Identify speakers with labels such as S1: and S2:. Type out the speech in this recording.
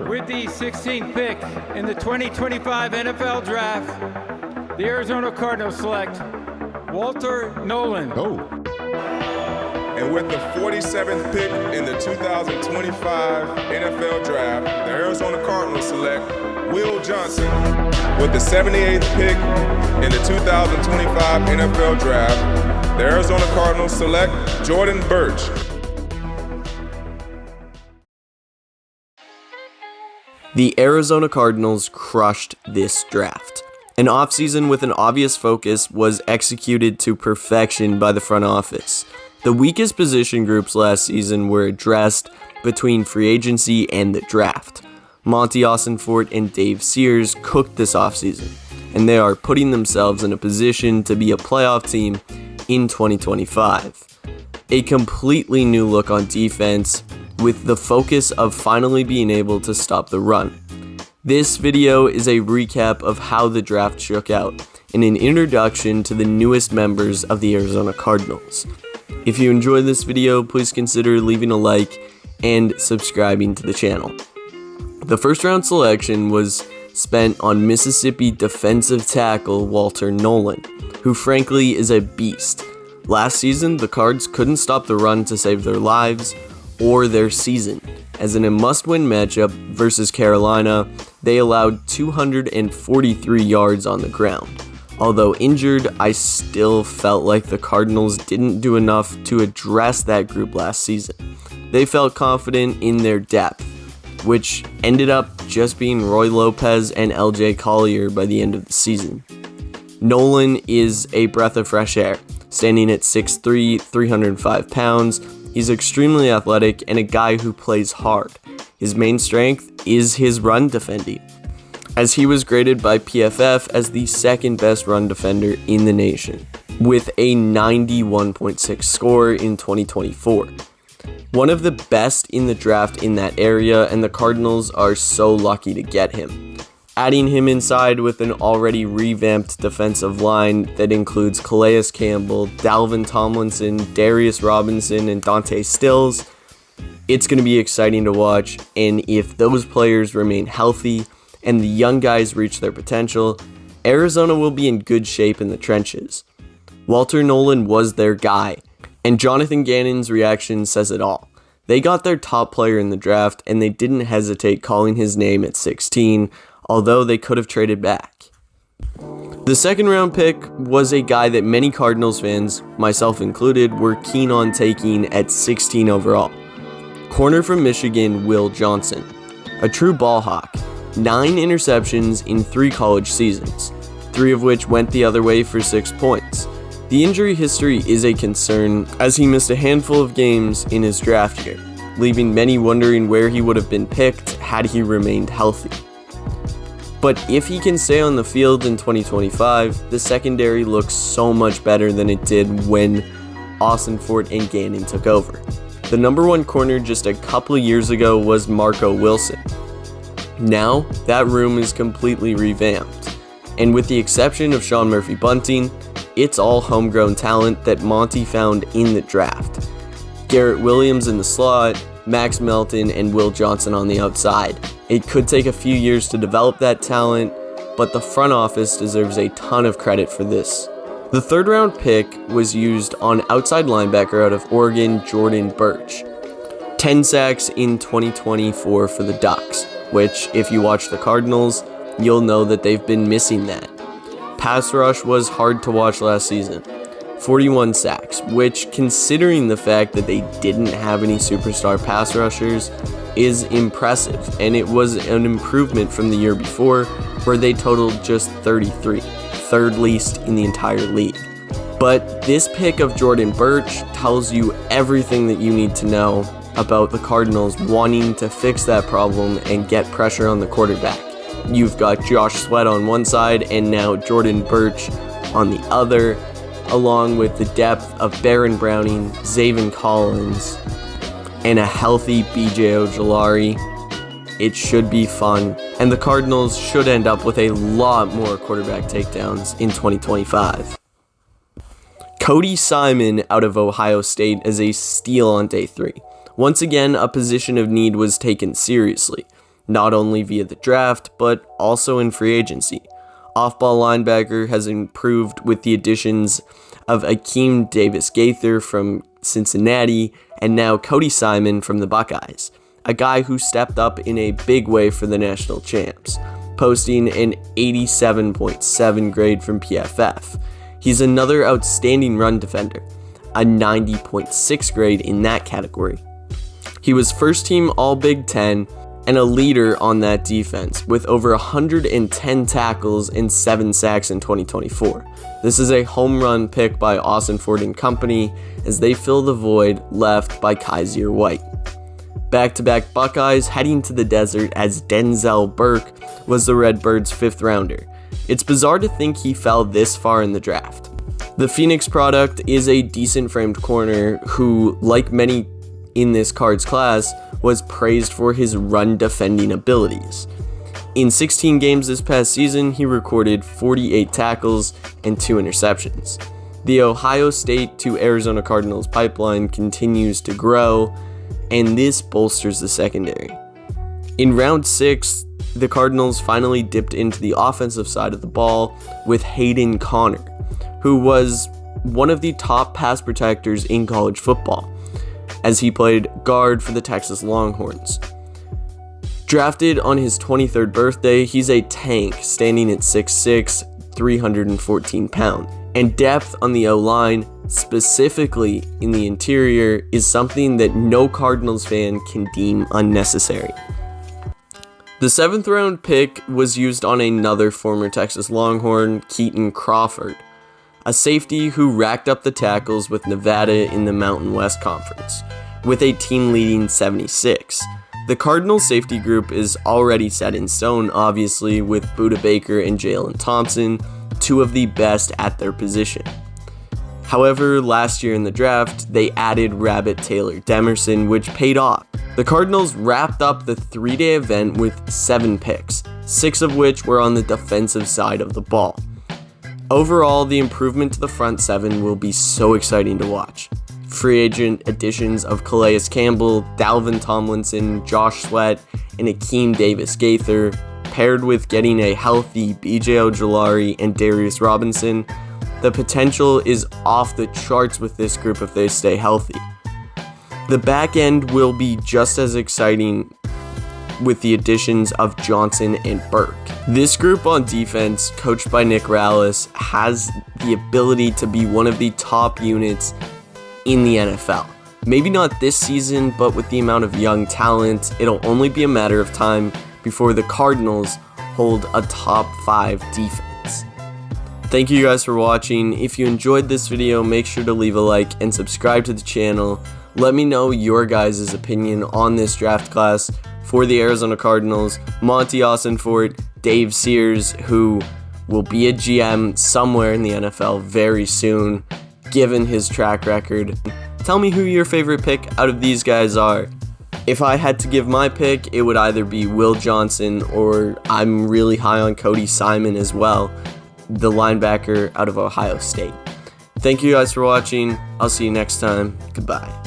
S1: With the 16th pick in the 2025 NFL Draft, the Arizona Cardinals select Walter Nolan.
S2: And with the 47th pick in the 2025 NFL Draft, the Arizona Cardinals select Will Johnson. With the 78th pick in the 2025 NFL Draft, the Arizona Cardinals select Jordan Burch.
S3: The Arizona Cardinals crushed this draft. An offseason with an obvious focus was executed to perfection by the front office. The weakest position groups last season were addressed between free agency and the draft. Monty Ossenfort and Dave Sears cooked this offseason, and they are putting themselves in a position to be a playoff team in 2025. A completely new look on defense, with the focus of finally being able to stop the run. This video is a recap of how the draft shook out, and an introduction to the newest members of the Arizona Cardinals. If you enjoyed this video, please consider leaving a like and subscribing to the channel. The first round selection was spent on Mississippi defensive tackle Walter Nolan, who frankly is a beast. Last season, the Cards couldn't stop the run to save their lives or their season, as in a must-win matchup versus Carolina, they allowed 243 yards on the ground. Although injured, I still felt like the Cardinals didn't do enough to address that group last season. They felt confident in their depth, which ended up just being Roy Lopez and LJ Collier by the end of the season. Nolan is a breath of fresh air, standing at 6'3", 305 pounds. He's extremely athletic and a guy who plays hard. His main strength is his run defending, as he was graded by PFF as the second best run defender in the nation, with a 91.6 score in 2024. One of the best in the draft in that area, and the Cardinals are so lucky to get him. Adding him inside with an already revamped defensive line that includes Calais Campbell, Dalvin Tomlinson, Darius Robinson, and Dante Stills, it's going to be exciting to watch, and if those players remain healthy and the young guys reach their potential, Arizona will be in good shape in the trenches. Walter Nolan was their guy, and Jonathan Gannon's reaction says it all. They got their top player in the draft, and they didn't hesitate calling his name at 16, although they could have traded back. The second round pick was a guy that many Cardinals fans, myself included, were keen on taking at 16 overall. Corner from Michigan, Will Johnson. A true ball hawk. 9 interceptions in 3 college seasons, 3 of which went the other way for 6 points. The injury history is a concern, as he missed a handful of games in his draft year, leaving many wondering where he would have been picked had he remained healthy. But if he can stay on the field in 2025, the secondary looks so much better than it did when Ossenfort and Gannon took over. The number 1 corner just a couple of years ago was Marco Wilson. Now, that room is completely revamped, and with the exception of Sean Murphy-Bunting, it's all homegrown talent that Monty found in the draft. Garrett Williams in the slot, Max Melton, and Will Johnson on the outside. It could take a few years to develop that talent, but the front office deserves a ton of credit for this. The third round pick was used on outside linebacker out of Oregon, Jordan Burch. 10 sacks in 2024 for the Ducks, which, if you watch the Cardinals, you'll know that they've been missing that. Pass rush was hard to watch last season. 41 sacks, which, considering the fact that they didn't have any superstar pass rushers, is impressive, and it was an improvement from the year before, where they totaled just 33, third least in the entire league. But this pick of Jordan Burch tells you everything that you need to know about the Cardinals wanting to fix that problem and get pressure on the quarterback. You've got Josh Sweat on one side and now Jordan Burch on the other, along with the depth of Baron Browning, Zaven Collins, and a healthy B.J. Ojulari. It should be fun, and the Cardinals should end up with a lot more quarterback takedowns in 2025. Cody Simon out of Ohio State is a steal on day 3. Once again, a position of need was taken seriously. not only via the draft, but also in free agency. Off-ball linebacker has improved with the additions of Akeem Davis-Gaither from Cincinnati and now Cody Simon from the Buckeyes, a guy who stepped up in a big way for the national champs, posting an 87.7 grade from PFF. He's another outstanding run defender, a 90.6 grade in that category. He was first team All-Big Ten and a leader on that defense with over 110 tackles and 7 sacks in 2024. This is a home run pick by Austin Ford and Company as they fill the void left by Kaiser White. Back-to-back Buckeyes heading to the desert as Denzel Burke was the Redbirds' 5th rounder. It's bizarre to think he fell this far in the draft. The Phoenix product is a decent framed corner who, like many in this Cards class, was praised for his run defending abilities. In 16 games this past season, he recorded 48 tackles and 2 interceptions. The Ohio State to Arizona Cardinals pipeline continues to grow, and this bolsters the secondary. In round 6, the Cardinals finally dipped into the offensive side of the ball with Hayden Conner, who was one of the top pass protectors in college football, as he played guard for the Texas Longhorns. Drafted on his 23rd birthday, he's a tank standing at 6'6", 314 pounds. And depth on the O-line, specifically in the interior, is something that no Cardinals fan can deem unnecessary. The 7th round pick was used on another former Texas Longhorn, Keaton Crawford, a safety who racked up the tackles with Nevada in the Mountain West Conference, with a team-leading 76. The Cardinals safety group is already set in stone, obviously, with Budda Baker and Jalen Thompson, 2 of the best at their position. However, last year in the draft, they added Rabbit Taylor Demerson, which paid off. The Cardinals wrapped up the 3-day event with 7 picks, 6 of which were on the defensive side of the ball. Overall, the improvement to the front 7 will be so exciting to watch. Free agent additions of Calais Campbell, Dalvin Tomlinson, Josh Sweat, and Akeem Davis-Gaither, paired with getting a healthy BJ Ojulari and Darius Robinson, the potential is off the charts with this group if they stay healthy. The back end will be just as exciting with the additions of Johnson and Burke. This group on defense, coached by Nick Rallis, has the ability to be one of the top units in the NFL. Maybe not this season, but with the amount of young talent, it'll only be a matter of time before the Cardinals hold a top 5 defense. Thank you guys for watching. If you enjoyed this video, make sure to leave a like and subscribe to the channel. Let me know your guys' opinion on this draft class for the Arizona Cardinals. Monty Austin-Fort, Dave Sears, who will be a GM somewhere in the NFL very soon, given his track record. Tell me who your favorite pick out of these guys are. If I had to give my pick, it would either be Will Johnson or I'm really high on Cody Simon as well, the linebacker out of Ohio State. Thank you guys for watching. I'll see you next time. Goodbye.